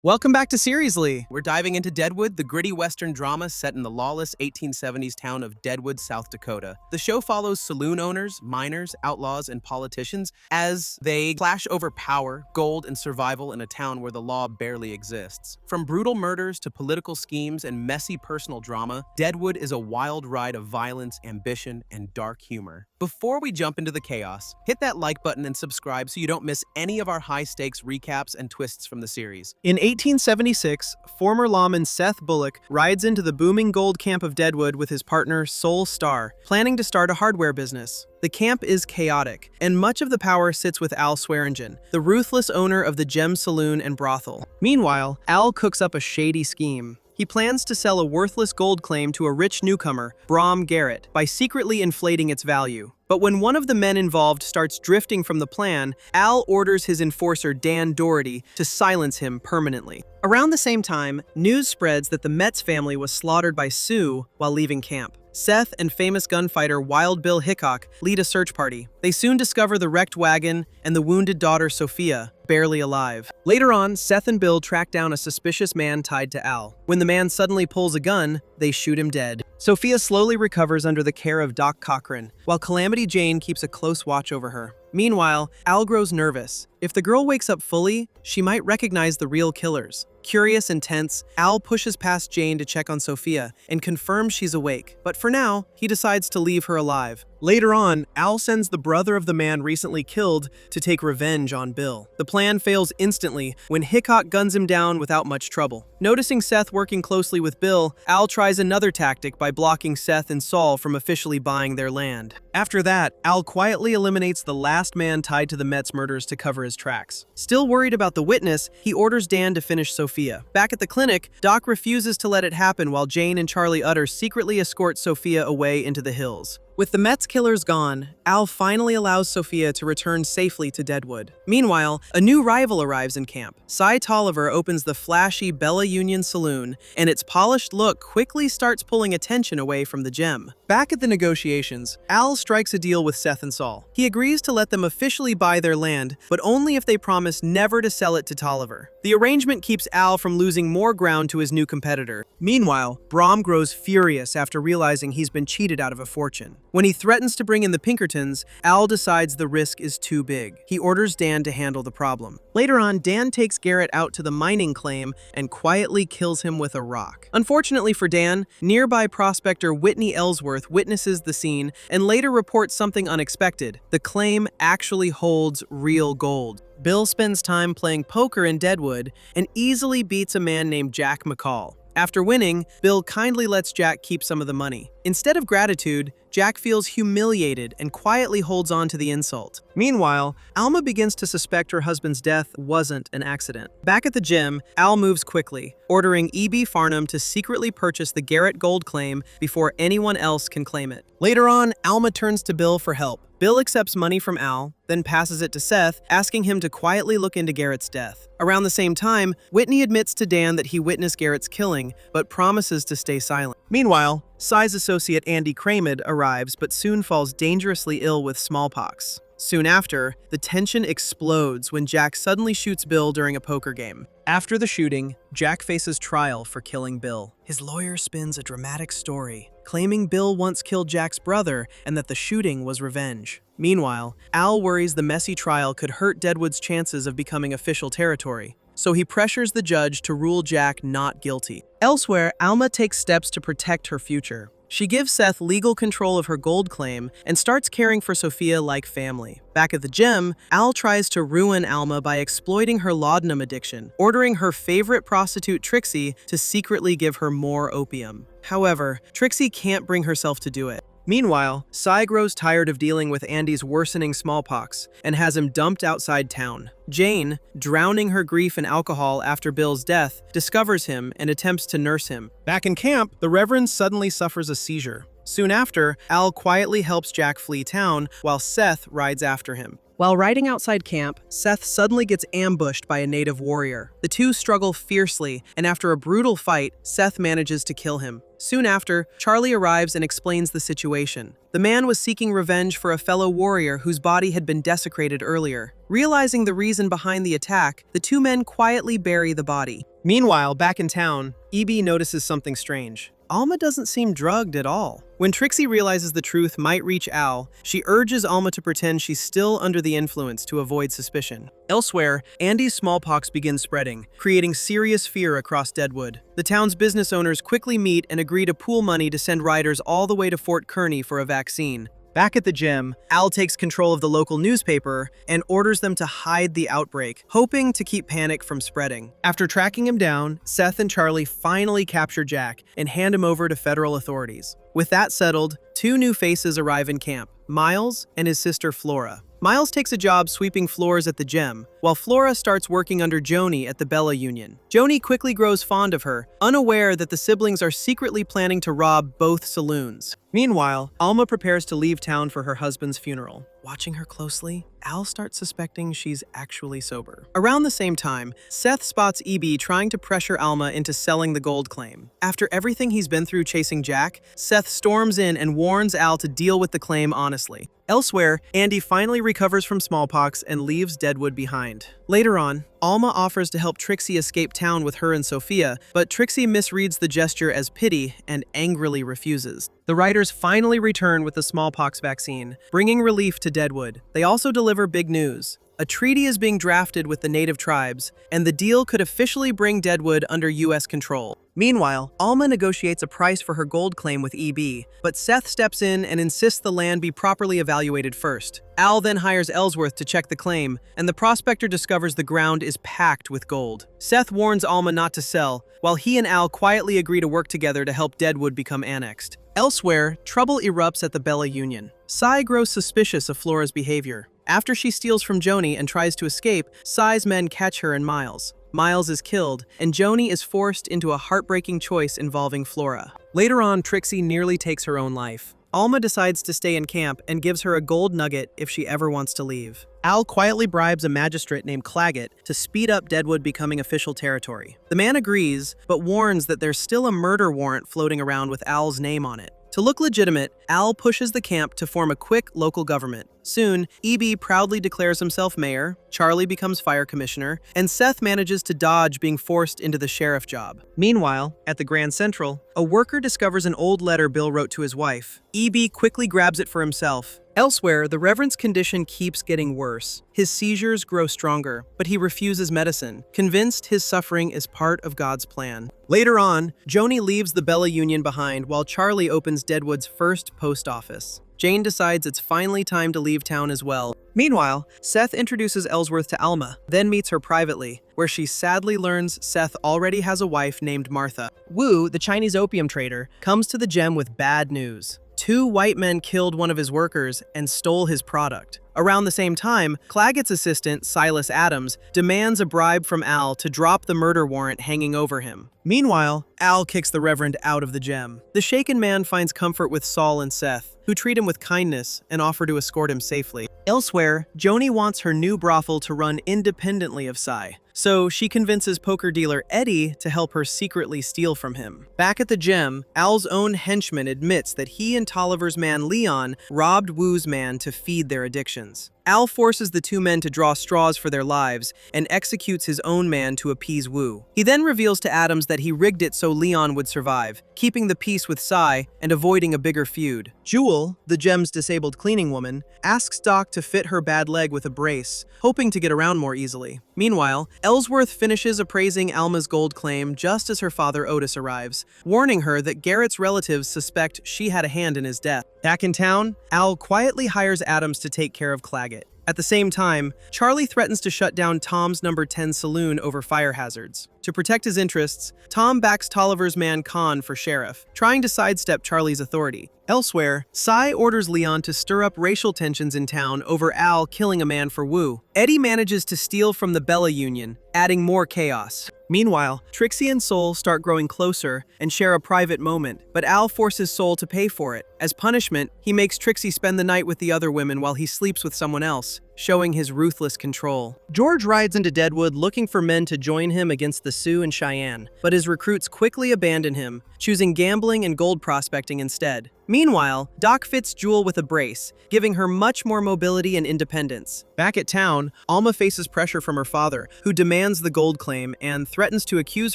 Welcome back to Seriously. We're diving into Deadwood, the gritty Western drama set in the lawless 1870s town of Deadwood, South Dakota. The show follows saloon owners, miners, outlaws, and politicians as they clash over power, gold, and survival in a town where the law barely exists. From brutal murders to political schemes and messy personal drama, Deadwood is a wild ride of violence, ambition, and dark humor. Before we jump into the chaos, hit that like button and subscribe so you don't miss any of our high-stakes recaps and twists from the series. In 1876, former lawman Seth Bullock rides into the booming gold camp of Deadwood with his partner Sol Starr, planning to start a hardware business. The camp is chaotic, and much of the power sits with Al Swearengen, the ruthless owner of the gem saloon and brothel. Meanwhile, Al cooks up a shady scheme. He plans to sell a worthless gold claim to a rich newcomer, Brom Garrett, by secretly inflating its value. But when one of the men involved starts drifting from the plan, Al orders his enforcer Dan Doherty to silence him permanently. Around the same time, news spreads that the Metz family was slaughtered by Sioux while leaving camp. Seth and famous gunfighter Wild Bill Hickok lead a search party. They soon discover the wrecked wagon and the wounded daughter Sophia, barely alive. Later on, Seth and Bill track down a suspicious man tied to Al. When the man suddenly pulls a gun, they shoot him dead. Sophia slowly recovers under the care of Doc Cochran, while Calamity Jane keeps a close watch over her. Meanwhile, Al grows nervous. If the girl wakes up fully, she might recognize the real killers. Curious and tense, Al pushes past Jane to check on Sophia and confirms she's awake. But for now, he decides to leave her alive. Later on, Al sends the brother of the man recently killed to take revenge on Bill. The plan fails instantly when Hickok guns him down without much trouble. Noticing Seth working closely with Bill, Al tries another tactic by blocking Seth and Saul from officially buying their land. After that, Al quietly eliminates the last man tied to the Metz murders to cover his tracks. Still worried about the witness, he orders Dan to finish Sophia. Back at the clinic, Doc refuses to let it happen while Jane and Charlie Utter secretly escort Sophia away into the hills. With the Metz killers gone, Al finally allows Sophia to return safely to Deadwood. Meanwhile, a new rival arrives in camp. Cy Tolliver opens the flashy Bella Union Saloon, and its polished look quickly starts pulling attention away from the gem. Back at the negotiations, Al strikes a deal with Seth and Saul. He agrees to let them officially buy their land, but only if they promise never to sell it to Tolliver. The arrangement keeps Al from losing more ground to his new competitor. Meanwhile, Brom grows furious after realizing he's been cheated out of a fortune. When he threatens to bring in the Pinkertons, Al decides the risk is too big. He orders Dan to handle the problem. Later on, Dan takes Garrett out to the mining claim and quietly kills him with a rock. Unfortunately for Dan, nearby prospector Whitney Ellsworth witnesses the scene and later reports something unexpected. The claim actually holds real gold. Bill spends time playing poker in Deadwood and easily beats a man named Jack McCall. After winning, Bill kindly lets Jack keep some of the money. Instead of gratitude, Jack feels humiliated and quietly holds on to the insult. Meanwhile, Alma begins to suspect her husband's death wasn't an accident. Back at the gym, Al moves quickly, ordering E.B. Farnham to secretly purchase the Garrett gold claim before anyone else can claim it. Later on, Alma turns to Bill for help. Bill accepts money from Al, then passes it to Seth, asking him to quietly look into Garrett's death. Around the same time, Whitney admits to Dan that he witnessed Garrett's killing, but promises to stay silent. Meanwhile, Cy's associate Andy Cramid arrives but soon falls dangerously ill with smallpox. Soon after, the tension explodes when Jack suddenly shoots Bill during a poker game. After the shooting, Jack faces trial for killing Bill. His lawyer spins a dramatic story, claiming Bill once killed Jack's brother and that the shooting was revenge. Meanwhile, Al worries the messy trial could hurt Deadwood's chances of becoming official territory, so he pressures the judge to rule Jack not guilty. Elsewhere, Alma takes steps to protect her future. She gives Seth legal control of her gold claim and starts caring for Sophia like family. Back at the gym, Al tries to ruin Alma by exploiting her laudanum addiction, ordering her favorite prostitute Trixie to secretly give her more opium. However, Trixie can't bring herself to do it. Meanwhile, Cy grows tired of dealing with Andy's worsening smallpox and has him dumped outside town. Jane, drowning her grief in alcohol after Bill's death, discovers him and attempts to nurse him. Back in camp, the Reverend suddenly suffers a seizure. Soon after, Al quietly helps Jack flee town while Seth rides after him. While riding outside camp, Seth suddenly gets ambushed by a native warrior. The two struggle fiercely, and after a brutal fight, Seth manages to kill him. Soon after, Charlie arrives and explains the situation. The man was seeking revenge for a fellow warrior whose body had been desecrated earlier. Realizing the reason behind the attack, the two men quietly bury the body. Meanwhile, back in town, EB notices something strange. Alma doesn't seem drugged at all. When Trixie realizes the truth might reach Al, she urges Alma to pretend she's still under the influence to avoid suspicion. Elsewhere, Andy's smallpox begins spreading, creating serious fear across Deadwood. The town's business owners quickly meet and agree to pool money to send riders all the way to Fort Kearny for a vaccine. Back at the gym, Al takes control of the local newspaper and orders them to hide the outbreak, hoping to keep panic from spreading. After tracking him down, Seth and Charlie finally capture Jack and hand him over to federal authorities. With that settled, two new faces arrive in camp, Miles and his sister Flora. Miles takes a job sweeping floors at the gym, while Flora starts working under Joni at the Bella Union. Joni quickly grows fond of her, unaware that the siblings are secretly planning to rob both saloons. Meanwhile, Alma prepares to leave town for her husband's funeral. Watching her closely, Al starts suspecting she's actually sober. Around the same time, Seth spots EB trying to pressure Alma into selling the gold claim. After everything he's been through chasing Jack, Seth storms in and warns Al to deal with the claim honestly. Elsewhere, Andy finally recovers from smallpox and leaves Deadwood behind. Later on, Alma offers to help Trixie escape town with her and Sophia, but Trixie misreads the gesture as pity and angrily refuses. The riders finally return with the smallpox vaccine, bringing relief to Deadwood. They also deliver big news. A treaty is being drafted with the native tribes, and the deal could officially bring Deadwood under U.S. control. Meanwhile, Alma negotiates a price for her gold claim with EB, but Seth steps in and insists the land be properly evaluated first. Al then hires Ellsworth to check the claim, and the prospector discovers the ground is packed with gold. Seth warns Alma not to sell, while he and Al quietly agree to work together to help Deadwood become annexed. Elsewhere, trouble erupts at the Bella Union. Cy grows suspicious of Flora's behavior. After she steals from Joni and tries to escape, Cy's men catch her and Miles. Miles is killed, and Joni is forced into a heartbreaking choice involving Flora. Later on, Trixie nearly takes her own life. Alma decides to stay in camp and gives her a gold nugget if she ever wants to leave. Al quietly bribes a magistrate named Claggett to speed up Deadwood becoming official territory. The man agrees, but warns that there's still a murder warrant floating around with Al's name on it. To look legitimate, Al pushes the camp to form a quick local government. Soon, EB proudly declares himself mayor, Charlie becomes fire commissioner, and Seth manages to dodge being forced into the sheriff job. Meanwhile, at the Grand Central, a worker discovers an old letter Bill wrote to his wife. EB quickly grabs it for himself. Elsewhere, the Reverend's condition keeps getting worse. His seizures grow stronger, but he refuses medicine, convinced his suffering is part of God's plan. Later on, Joni leaves the Bella Union behind while Charlie opens Deadwood's first post office. Jane decides it's finally time to leave town as well. Meanwhile, Seth introduces Ellsworth to Alma, then meets her privately, where she sadly learns Seth already has a wife named Martha. Wu, the Chinese opium trader, comes to the gem with bad news. 2 white men killed one of his workers and stole his product. Around the same time, Claggett's assistant, Silas Adams, demands a bribe from Al to drop the murder warrant hanging over him. Meanwhile, Al kicks the Reverend out of the gem. The shaken man finds comfort with Saul and Seth, who treat him with kindness and offer to escort him safely. Elsewhere, Joni wants her new brothel to run independently of Cy, so she convinces poker dealer Eddie to help her secretly steal from him. Back at the gem, Al's own henchman admits that he and Tolliver's man Leon robbed Wu's man to feed their addictions. Al forces the 2 men to draw straws for their lives and executes his own man to appease Wu. He then reveals to Adams that he rigged it so Leon would survive, keeping the peace with Cy and avoiding a bigger feud. Jewel, the gem's disabled cleaning woman, asks Doc to fit her bad leg with a brace, hoping to get around more easily. Meanwhile, Ellsworth finishes appraising Alma's gold claim just as her father Otis arrives, warning her that Garrett's relatives suspect she had a hand in his death. Back in town, Al quietly hires Adams to take care of Claggett. At the same time, Charlie threatens to shut down Tom's number 10 saloon over fire hazards. To protect his interests, Tom backs Tolliver's man Con for sheriff, trying to sidestep Charlie's authority. Elsewhere, Cy orders Leon to stir up racial tensions in town over Al killing a man for Wu. Eddie manages to steal from the Bella Union, adding more chaos. Meanwhile, Trixie and Soul start growing closer and share a private moment, but Al forces Soul to pay for it. As punishment, he makes Trixie spend the night with the other women while he sleeps with someone else, showing his ruthless control. George rides into Deadwood looking for men to join him against the Sioux and Cheyenne, but his recruits quickly abandon him, choosing gambling and gold prospecting instead. Meanwhile, Doc fits Jewel with a brace, giving her much more mobility and independence. Back at town, Alma faces pressure from her father, who demands the gold claim and threatens to accuse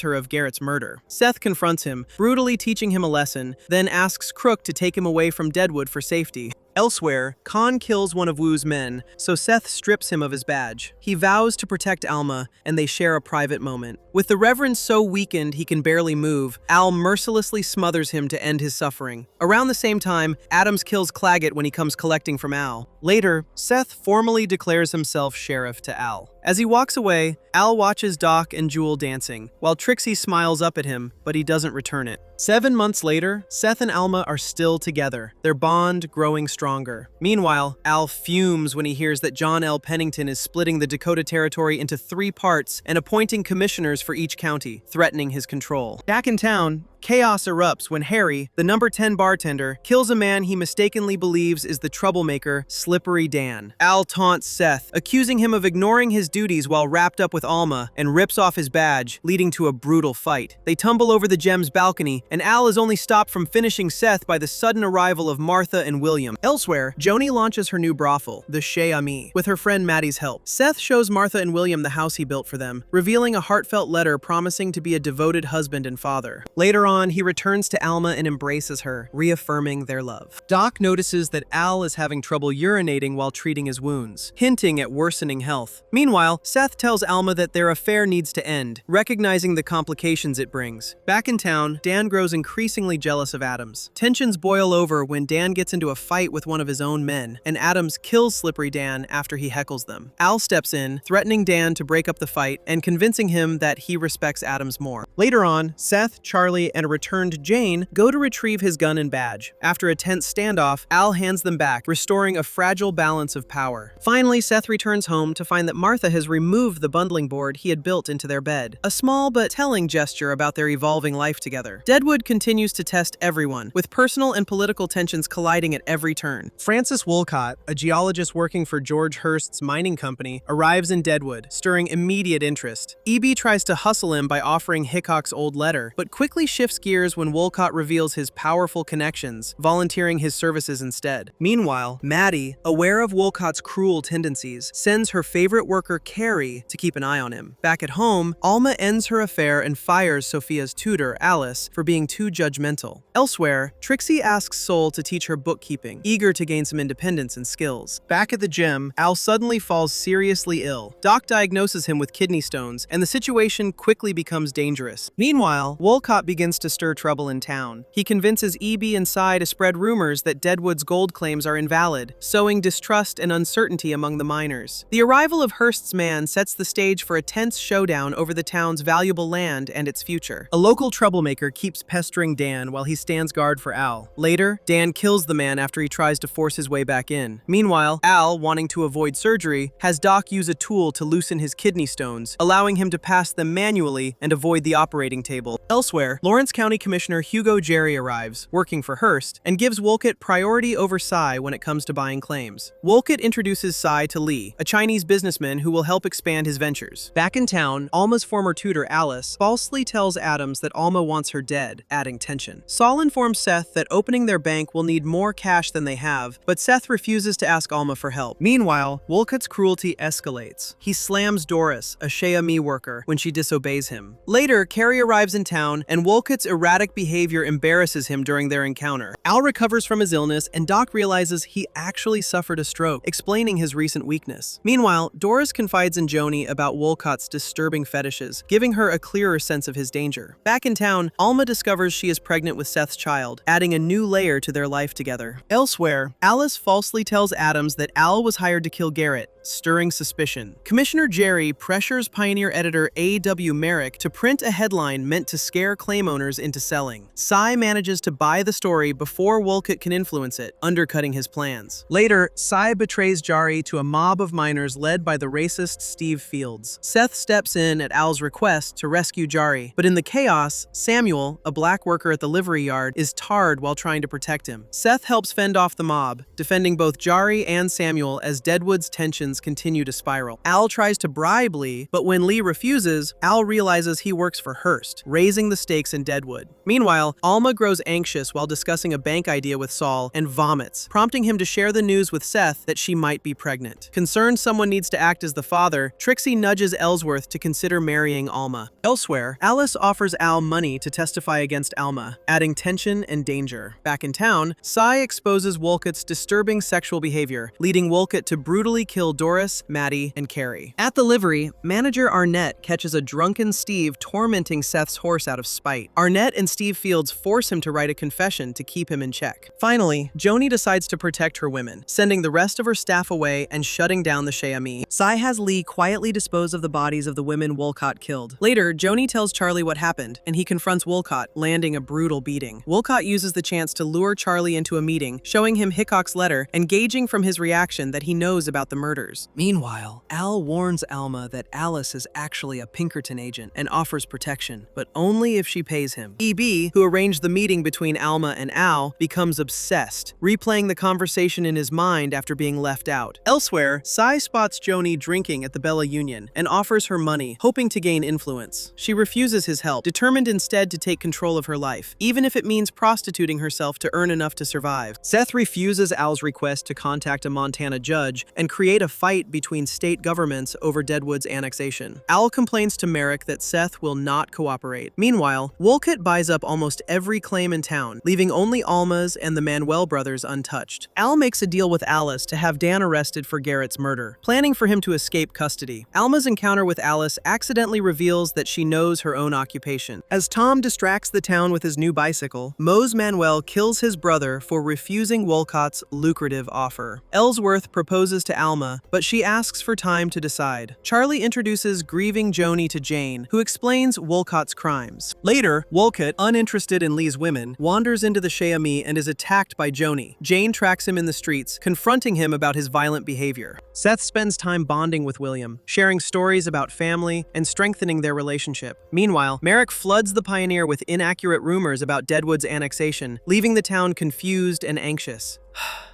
her of Garrett's murder. Seth confronts him, brutally teaching him a lesson, then asks Crook to take him away from Deadwood for safety. Elsewhere, Khan kills one of Wu's men, so Seth strips him of his badge. He vows to protect Alma, and they share a private moment. With the Reverend so weakened he can barely move, Al mercilessly smothers him to end his suffering. Around the same time, Adams kills Claggett when he comes collecting from Al. Later, Seth formally declares himself sheriff to Al. As he walks away, Al watches Doc and Jewel dancing, while Trixie smiles up at him, but he doesn't return it. 7 months later, Seth and Alma are still together, their bond growing stronger. Meanwhile, Al fumes when he hears that John L. Pennington is splitting the Dakota Territory into 3 parts and appointing commissioners for each county, threatening his control. Back in town, chaos erupts when Harry, the number 10 bartender, kills a man he mistakenly believes is the troublemaker, Slippery Dan. Al taunts Seth, accusing him of ignoring his duties while wrapped up with Alma, and rips off his badge, leading to a brutal fight. They tumble over the gem's balcony, and Al is only stopped from finishing Seth by the sudden arrival of Martha and William. Elsewhere, Joni launches her new brothel, the Chez Ami, with her friend Maddie's help. Seth shows Martha and William the house he built for them, revealing a heartfelt letter promising to be a devoted husband and father. Later on, he returns to Alma and embraces her, reaffirming their love. Doc notices that Al is having trouble urinating while treating his wounds, hinting at worsening health. Meanwhile, Seth tells Alma that their affair needs to end, recognizing the complications it brings. Back in town, Dan grows increasingly jealous of Adams. Tensions boil over when Dan gets into a fight with one of his own men, and Adams kills Slippery Dan after he heckles them. Al steps in, threatening Dan to break up the fight and convincing him that he respects Adams more. Later on, Seth, Charlie, and a returned Jane go to retrieve his gun and badge. After a tense standoff, Al hands them back, restoring a fragile balance of power. Finally, Seth returns home to find that Martha has removed the bundling board he had built into their bed. A small but telling gesture about their evolving life together. Deadwood continues to test everyone, with personal and political tensions colliding at every turn. Francis Wolcott, a geologist working for George Hurst's mining company, arrives in Deadwood, stirring immediate interest. E.B. tries to hustle him by offering Hickok's old letter, but quickly shifts gears when Wolcott reveals his powerful connections, volunteering his services instead. Meanwhile, Maddie, aware of Wolcott's cruel tendencies, sends her favorite worker Carrie to keep an eye on him. Back at home, Alma ends her affair and fires Sophia's tutor, Alice, for being too judgmental. Elsewhere, Trixie asks Soul to teach her bookkeeping, eager to gain some independence and skills. Back at the gym, Al suddenly falls seriously ill. Doc diagnoses him with kidney stones, and the situation quickly becomes dangerous. Meanwhile, Wolcott begins to stir trouble in town. He convinces E.B. and Cy to spread rumors that Deadwood's gold claims are invalid, sowing distrust and uncertainty among the miners. The arrival of Hurst's man sets the stage for a tense showdown over the town's valuable land and its future. A local troublemaker keeps pestering Dan while he stands guard for Al. Later, Dan kills the man after he tries to force his way back in. Meanwhile, Al, wanting to avoid surgery, has Doc use a tool to loosen his kidney stones, allowing him to pass them manually and avoid the operating table. Elsewhere, Lawrence County Commissioner Hugo Jerry arrives, working for Hurst, and gives Wolcott priority over Cy when it comes to buying claims. Wolcott introduces Cy to Lee, a Chinese businessman who will help expand his ventures. Back in town, Alma's former tutor Alice falsely tells Adams that Alma wants her dead, adding tension. Saul informs Seth that opening their bank will need more cash than they have, but Seth refuses to ask Alma for help. Meanwhile, Wolcott's cruelty escalates. He slams Doris, a Chez Ami worker, when she disobeys him. Later, Carrie arrives in town, and Wolcott's erratic behavior embarrasses him during their encounter. Al recovers from his illness, and Doc realizes he actually suffered a stroke, explaining his recent weakness. Meanwhile, Doris confides in Joni about Wolcott's disturbing fetishes, giving her a clearer sense of his danger. Back in town, Alma discovers she is pregnant with Seth's child, adding a new layer to their life together. Elsewhere, Alice falsely tells Adams that Al was hired to kill Garrett, stirring suspicion. Commissioner Jerry pressures Pioneer editor A.W. Merrick to print a headline meant to scare claim owners into selling. Cy manages to buy the story before Wolcott can influence it, undercutting his plans. Later, Cy betrays Jari to a mob of miners led by the racist Steve Fields. Seth steps in at Al's request to rescue Jari, but in the chaos, Samuel, a black worker at the livery yard, is tarred while trying to protect him. Seth helps fend off the mob, defending both Jari and Samuel as Deadwood's tensions continue to spiral. Al tries to bribe Lee, but when Lee refuses, Al realizes he works for Hurst, raising the stakes in Deadwood. Meanwhile, Alma grows anxious while discussing a bank idea with Saul and vomits, prompting him to share the news with Seth that she might be pregnant. Concerned someone needs to act as the father, Trixie nudges Ellsworth to consider marrying Alma. Elsewhere, Alice offers Al money to testify against Alma, adding tension and danger. Back in town, Cy exposes Wolcott's disturbing sexual behavior, leading Wolcott to brutally kill Doris, Maddie, and Carrie. At the livery, manager Arnett catches a drunken Steve tormenting Seth's horse out of spite. Arnett and Steve Fields force him to write a confession to keep him in check. Finally, Joni decides to protect her women, sending the rest of her staff away and shutting down the Cheami. Cy has Lee quietly dispose of the bodies of the women Wolcott killed. Later, Joni tells Charlie what happened, and he confronts Wolcott, landing a brutal beating. Wolcott uses the chance to lure Charlie into a meeting, showing him Hickok's letter and gauging from his reaction that he knows about the murders. Meanwhile, Al warns Alma that Alice is actually a Pinkerton agent and offers protection, but only if she pays him. E.B., who arranged the meeting between Alma and Al, becomes obsessed, replaying the conversation in his mind after being left out. Elsewhere, Cy spots Joni drinking at the Bella Union and offers her money, hoping to gain influence. She refuses his help, determined instead to take control of her life, even if it means prostituting herself to earn enough to survive. Seth refuses Al's request to contact a Montana judge and create a fight between state governments over Deadwood's annexation. Al complains to Merrick that Seth will not cooperate. Meanwhile, Wolcott buys up almost every claim in town, leaving only Alma's and the Manuel brothers untouched. Al makes a deal with Alice to have Dan arrested for Garrett's murder, planning for him to escape custody. Alma's encounter with Alice accidentally reveals that she knows her own occupation. As Tom distracts the town with his new bicycle, Mose Manuel kills his brother for refusing Wolcott's lucrative offer. Ellsworth proposes to Alma, but she asks for time to decide. Charlie introduces grieving Joni to Jane, who explains Wolcott's crimes. Later, Wolcott, uninterested in Lee's women, wanders into the Cheami and is attacked by Joni. Jane tracks him in the streets, confronting him about his violent behavior. Seth spends time bonding with William, sharing stories about family and strengthening their relationship. Meanwhile, Merrick floods the Pioneer with inaccurate rumors about Deadwood's annexation, leaving the town confused and anxious.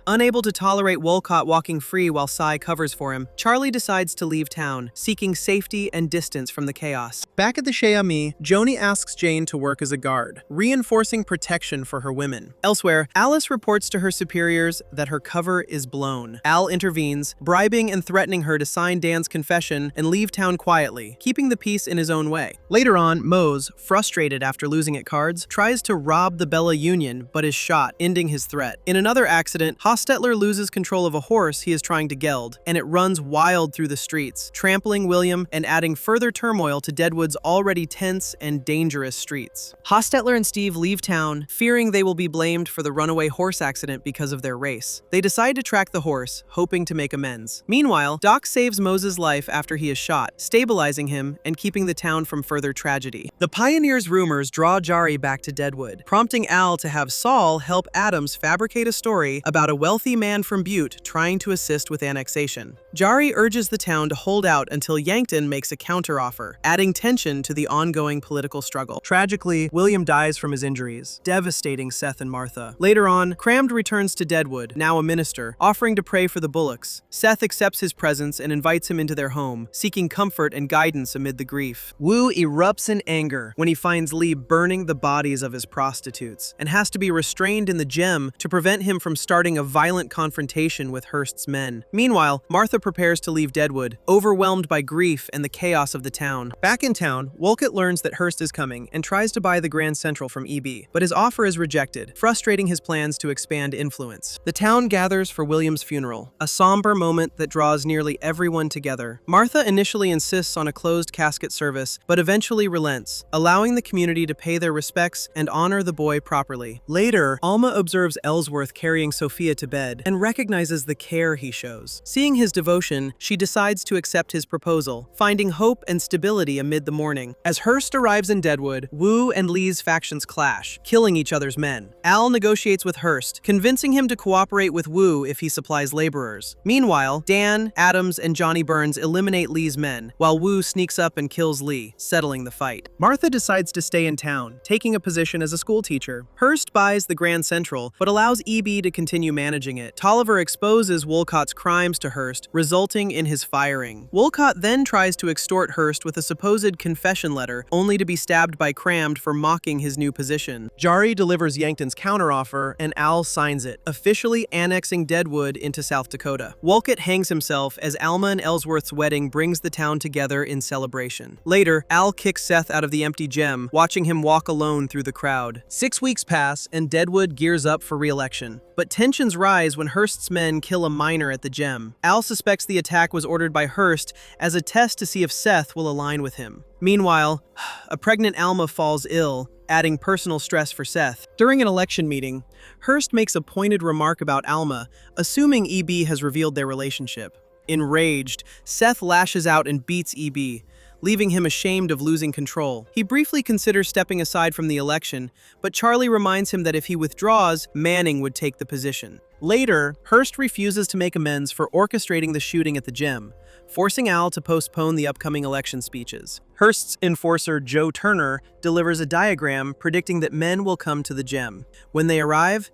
Unable to tolerate Wolcott walking free while Cy covers for him, Charlie decides to leave town, seeking safety and distance from the chaos. Back at the Cheami, Joni asks Jane to work as a guard, reinforcing protection for her women. Elsewhere, Alice reports to her superiors that her cover is blown. Al intervenes, bribing and threatening her to sign Dan's confession and leave town quietly, keeping the peace in his own way. Later on, Mose, frustrated after losing at cards, tries to rob the Bella Union but is shot, ending his threat. In another accident, Hostetler loses control of a horse he is trying to geld, and it runs wild through the streets, trampling William and adding further turmoil to Deadwood's already tense and dangerous streets. Hostetler and Steve leave town, fearing they will be blamed for the runaway horse accident because of their race. They decide to track the horse, hoping to make amends. Meanwhile, Doc saves Moses' life after he is shot, stabilizing him and keeping the town from further tragedy. The Pioneer's rumors draw Jari back to Deadwood, prompting Al to have Saul help Adams fabricate a story about a wealthy man from Butte trying to assist with annexation. Jari urges the town to hold out until Yankton makes a counteroffer, adding tension to the ongoing political struggle. Tragically, William dies from his injuries, devastating Seth and Martha. Later on, Crammed returns to Deadwood, now a minister, offering to pray for the Bullocks. Seth accepts his presence and invites him into their home, seeking comfort and guidance amid the grief. Wu erupts in anger when he finds Lee burning the bodies of his prostitutes, and has to be restrained in the gem to prevent him from starting a violent confrontation with Hurst's men. Meanwhile, Martha prepares to leave Deadwood, overwhelmed by grief and the chaos of the town. Back in town, Wolcott learns that Hurst is coming and tries to buy the Grand Central from E.B., but his offer is rejected, frustrating his plans to expand influence. The town gathers for William's funeral, a somber moment that draws nearly everyone together. Martha initially insists on a closed casket service, but eventually relents, allowing the community to pay their respects and honor the boy properly. Later, Alma observes Ellsworth carrying Sophia to bed and recognizes the care he shows. Seeing his devotion, she decides to accept his proposal, finding hope and stability amid the morning. As Hurst arrives in Deadwood, Wu and Lee's factions clash, killing each other's men. Al negotiates with Hurst, convincing him to cooperate with Wu if he supplies laborers. Meanwhile, Dan, Adams, and Johnny Burns eliminate Lee's men, while Wu sneaks up and kills Lee, settling the fight. Martha decides to stay in town, taking a position as a school teacher. Hurst buys the Grand Central, but allows EB to continue managing it. Tolliver exposes Wolcott's crimes to Hurst, resulting in his firing. Wolcott then tries to extort Hurst with a supposed confession letter, only to be stabbed by Crammed for mocking his new position. Jari delivers Yankton's counteroffer, and Al signs it, officially annexing Deadwood into South Dakota. Wolcott hangs himself as Alma and Ellsworth's wedding brings the town together in celebration. Later, Al kicks Seth out of the empty gem, watching him walk alone through the crowd. 6 weeks pass, and Deadwood gears up for re-election. But tensions rise when Hurst's men kill a miner at the gem. Al suspects the attack was ordered by Hurst as a test to see if Seth will align with him. Meanwhile, a pregnant Alma falls ill, adding personal stress for Seth. During an election meeting, Hurst makes a pointed remark about Alma, assuming EB has revealed their relationship. Enraged, Seth lashes out and beats EB, leaving him ashamed of losing control. He briefly considers stepping aside from the election, but Charlie reminds him that if he withdraws, Manning would take the position. Later, Hurst refuses to make amends for orchestrating the shooting at the gem, forcing Al to postpone the upcoming election speeches. Hurst's enforcer, Joe Turner, delivers a diagram predicting that men will come to the gem. When they arrive,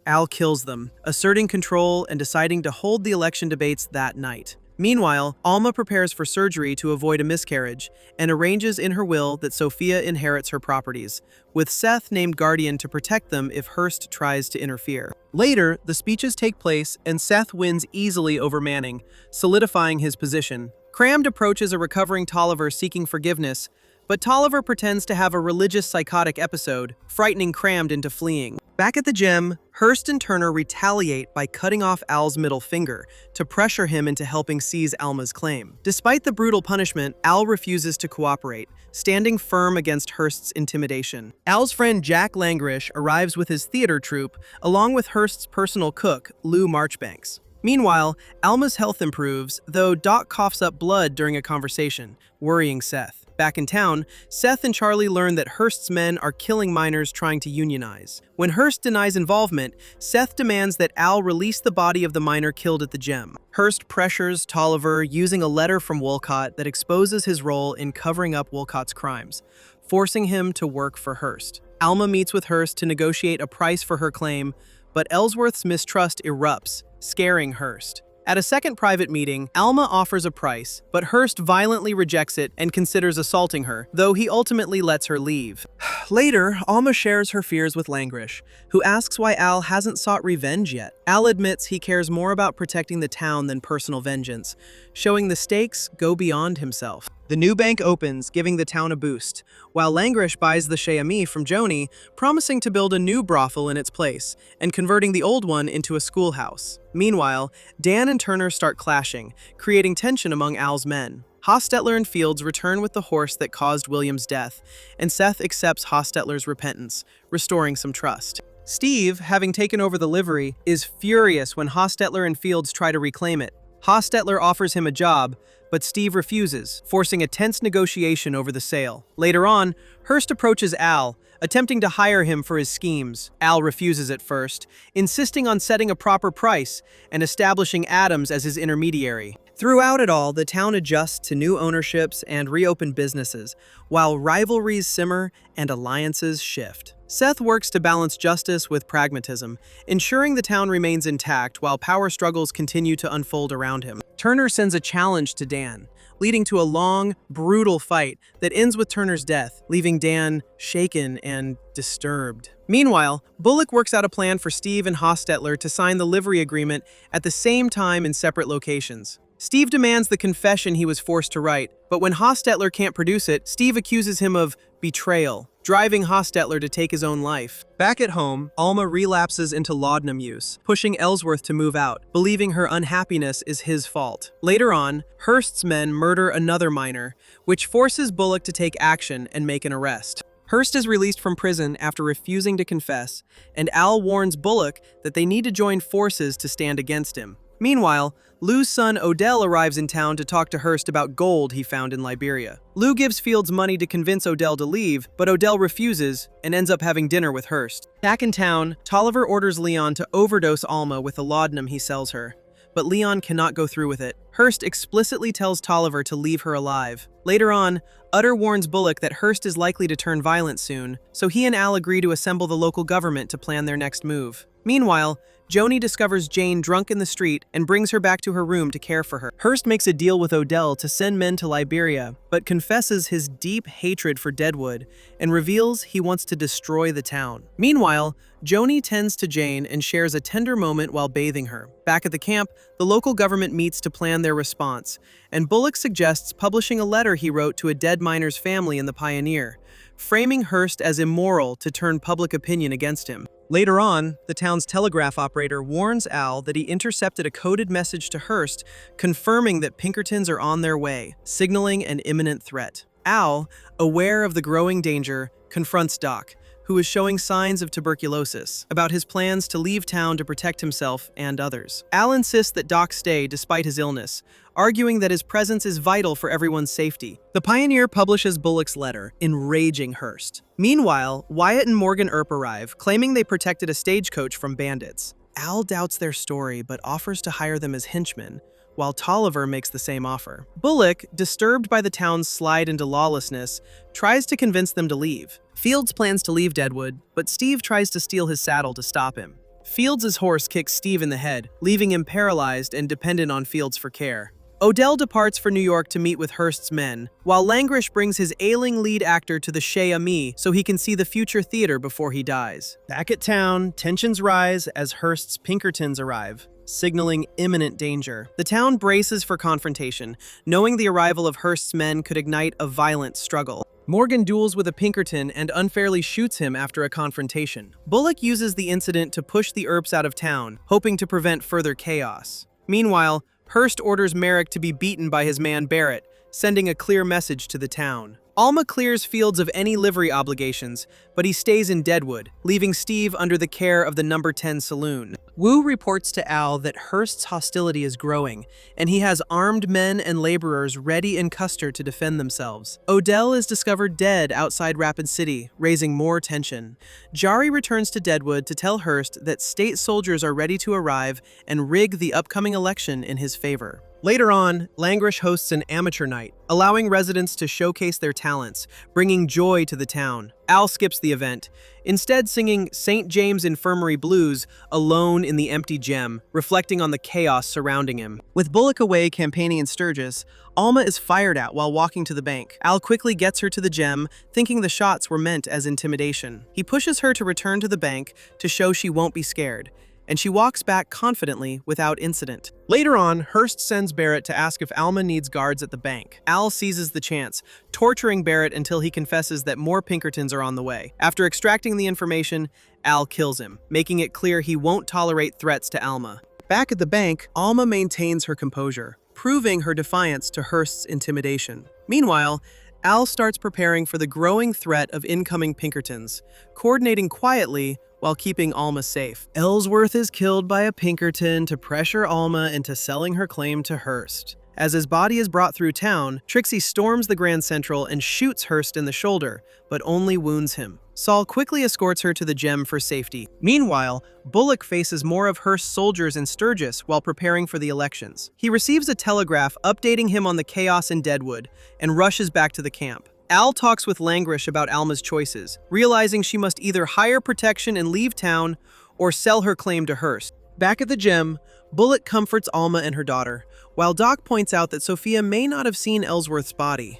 Al kills them, asserting control and deciding to hold the election debates that night. Meanwhile, Alma prepares for surgery to avoid a miscarriage and arranges in her will that Sophia inherits her properties, with Seth named guardian to protect them if Hurst tries to interfere. Later, the speeches take place and Seth wins easily over Manning, solidifying his position. Crammed approaches a recovering Tolliver seeking forgiveness, but Tolliver pretends to have a religious psychotic episode, frightening Crammed into fleeing. Back at the gem, Hurst and Turner retaliate by cutting off Al's middle finger to pressure him into helping seize Alma's claim. Despite the brutal punishment, Al refuses to cooperate, standing firm against Hurst's intimidation. Al's friend Jack Langrish arrives with his theater troupe, along with Hurst's personal cook, Lou Marchbanks. Meanwhile, Alma's health improves, though Doc coughs up blood during a conversation, worrying Seth. Back in town, Seth and Charlie learn that Hurst's men are killing miners trying to unionize. When Hurst denies involvement, Seth demands that Al release the body of the miner killed at the gem. Hurst pressures Tolliver using a letter from Wolcott that exposes his role in covering up Wolcott's crimes, forcing him to work for Hurst. Alma meets with Hurst to negotiate a price for her claim, but Ellsworth's mistrust erupts, scaring Hurst. At a second private meeting, Alma offers a price, but Hurst violently rejects it and considers assaulting her, though he ultimately lets her leave. Later, Alma shares her fears with Langrish, who asks why Al hasn't sought revenge yet. Al admits he cares more about protecting the town than personal vengeance, showing the stakes go beyond himself. The new bank opens, giving the town a boost, while Langrish buys the Chez Ami from Joni, promising to build a new brothel in its place, and converting the old one into a schoolhouse. Meanwhile, Dan and Turner start clashing, creating tension among Al's men. Hostetler and Fields return with the horse that caused William's death, and Seth accepts Hostetler's repentance, restoring some trust. Steve, having taken over the livery, is furious when Hostetler and Fields try to reclaim it. Hostetler offers him a job, but Steve refuses, forcing a tense negotiation over the sale. Later on, Hurst approaches Al, attempting to hire him for his schemes. Al refuses at first, insisting on setting a proper price and establishing Adams as his intermediary. Throughout it all, the town adjusts to new ownerships and reopened businesses, while rivalries simmer and alliances shift. Seth works to balance justice with pragmatism, ensuring the town remains intact while power struggles continue to unfold around him. Turner sends a challenge to Dan, leading to a long, brutal fight that ends with Turner's death, leaving Dan shaken and disturbed. Meanwhile, Bullock works out a plan for Steve and Hostetler to sign the livery agreement at the same time in separate locations. Steve demands the confession he was forced to write, but when Hostetler can't produce it, Steve accuses him of betrayal, driving Hostetler to take his own life. Back at home, Alma relapses into laudanum use, pushing Ellsworth to move out, believing her unhappiness is his fault. Later on, Hurst's men murder another miner, which forces Bullock to take action and make an arrest. Hurst is released from prison after refusing to confess, and Al warns Bullock that they need to join forces to stand against him. Meanwhile, Lou's son Odell arrives in town to talk to Hurst about gold he found in Liberia. Lou gives Fields money to convince Odell to leave, but Odell refuses and ends up having dinner with Hurst. Back in town, Tolliver orders Leon to overdose Alma with the laudanum he sells her, but Leon cannot go through with it. Hurst explicitly tells Tolliver to leave her alive. Later on, Utter warns Bullock that Hurst is likely to turn violent soon, so he and Al agree to assemble the local government to plan their next move. Meanwhile, Joni discovers Jane drunk in the street and brings her back to her room to care for her. Hurst makes a deal with Odell to send men to Liberia, but confesses his deep hatred for Deadwood and reveals he wants to destroy the town. Meanwhile, Joni tends to Jane and shares a tender moment while bathing her. Back at the camp, the local government meets to plan their response, and Bullock suggests publishing a letter he wrote to a dead miner's family in the Pioneer, framing Hurst as immoral to turn public opinion against him. Later on, the town's telegraph operator warns Al that he intercepted a coded message to Hurst confirming that Pinkertons are on their way, signaling an imminent threat. Al, aware of the growing danger, confronts Doc, who is showing signs of tuberculosis, about his plans to leave town to protect himself and others. Al insists that Doc stay despite his illness, arguing that his presence is vital for everyone's safety. The Pioneer publishes Bullock's letter, enraging Hurst. Meanwhile, Wyatt and Morgan Earp arrive, claiming they protected a stagecoach from bandits. Al doubts their story but offers to hire them as henchmen, while Tolliver makes the same offer. Bullock, disturbed by the town's slide into lawlessness, tries to convince them to leave. Fields plans to leave Deadwood, but Steve tries to steal his saddle to stop him. Fields' horse kicks Steve in the head, leaving him paralyzed and dependent on Fields for care. Odell departs for New York to meet with Hurst's men, while Langrish brings his ailing lead actor to the Chez Ami so he can see the future theater before he dies. Back at town, tensions rise as Hurst's Pinkertons arrive, signaling imminent danger. The town braces for confrontation, knowing the arrival of Hurst's men could ignite a violent struggle. Morgan duels with a Pinkerton and unfairly shoots him after a confrontation. Bullock uses the incident to push the Earps out of town, hoping to prevent further chaos. Meanwhile, Hurst orders Merrick to be beaten by his man Barrett, sending a clear message to the town. Alma clears Fields of any livery obligations, but he stays in Deadwood, leaving Steve under the care of the No. 10 saloon. Wu reports to Al that Hurst's hostility is growing, and he has armed men and laborers ready in Custer to defend themselves. Odell is discovered dead outside Rapid City, raising more tension. Jari returns to Deadwood to tell Hurst that state soldiers are ready to arrive and rig the upcoming election in his favor. Later on, Langrish hosts an amateur night, allowing residents to showcase their talents, bringing joy to the town. Al skips the event, instead singing St. James Infirmary Blues alone in the empty gem, reflecting on the chaos surrounding him. With Bullock away campaigning in Sturgis, Alma is fired at while walking to the bank. Al quickly gets her to the gem, thinking the shots were meant as intimidation. He pushes her to return to the bank to show she won't be scared, and she walks back confidently without incident. Later on, Hurst sends Barrett to ask if Alma needs guards at the bank. Al seizes the chance, torturing Barrett until he confesses that more Pinkertons are on the way. After extracting the information, Al kills him, making it clear he won't tolerate threats to Alma. Back at the bank, Alma maintains her composure, proving her defiance to Hurst's intimidation. Meanwhile, Al starts preparing for the growing threat of incoming Pinkertons, coordinating quietly while keeping Alma safe. Ellsworth is killed by a Pinkerton to pressure Alma into selling her claim to Hurst. As his body is brought through town, Trixie storms the Grand Central and shoots Hurst in the shoulder, but only wounds him. Saul quickly escorts her to the gem for safety. Meanwhile, Bullock faces more of Hurst's soldiers in Sturgis while preparing for the elections. He receives a telegraph updating him on the chaos in Deadwood and rushes back to the camp. Al talks with Langrish about Alma's choices, realizing she must either hire protection and leave town or sell her claim to Hurst. Back at the gem, Bullock comforts Alma and her daughter, while Doc points out that Sophia may not have seen Ellsworth's body.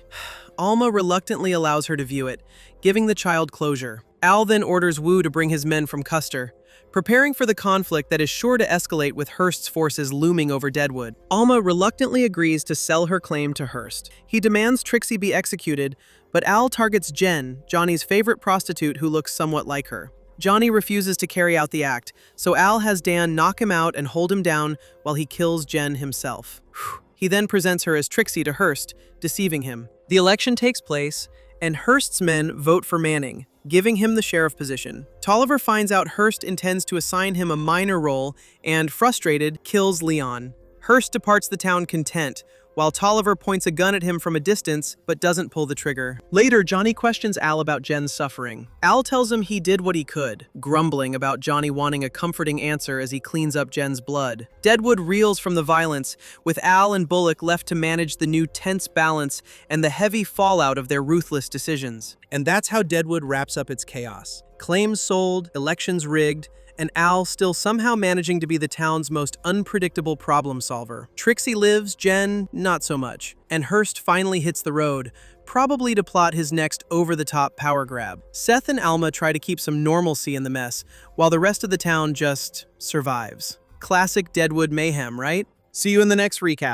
Alma reluctantly allows her to view it, giving the child closure. Al then orders Wu to bring his men from Custer, preparing for the conflict that is sure to escalate with Hurst's forces looming over Deadwood. Alma reluctantly agrees to sell her claim to Hurst. He demands Trixie be executed, but Al targets Jen, Johnny's favorite prostitute who looks somewhat like her. Johnny refuses to carry out the act, so Al has Dan knock him out and hold him down while he kills Jen himself. He then presents her as Trixie to Hurst, deceiving him. The election takes place, and Hurst's men vote for Manning, giving him the sheriff position. Tolliver finds out Hurst intends to assign him a minor role and, frustrated, kills Leon. Hurst departs the town content, while Tolliver points a gun at him from a distance but doesn't pull the trigger. Later, Johnny questions Al about Jen's suffering. Al tells him he did what he could, grumbling about Johnny wanting a comforting answer as he cleans up Jen's blood. Deadwood reels from the violence, with Al and Bullock left to manage the new tense balance and the heavy fallout of their ruthless decisions. And that's how Deadwood wraps up its chaos. Claims sold, elections rigged, and Al still somehow managing to be the town's most unpredictable problem solver. Trixie lives, Jen, not so much. And Hurst finally hits the road, probably to plot his next over-the-top power grab. Seth and Alma try to keep some normalcy in the mess, while the rest of the town just survives. Classic Deadwood mayhem, right? See you in the next recap.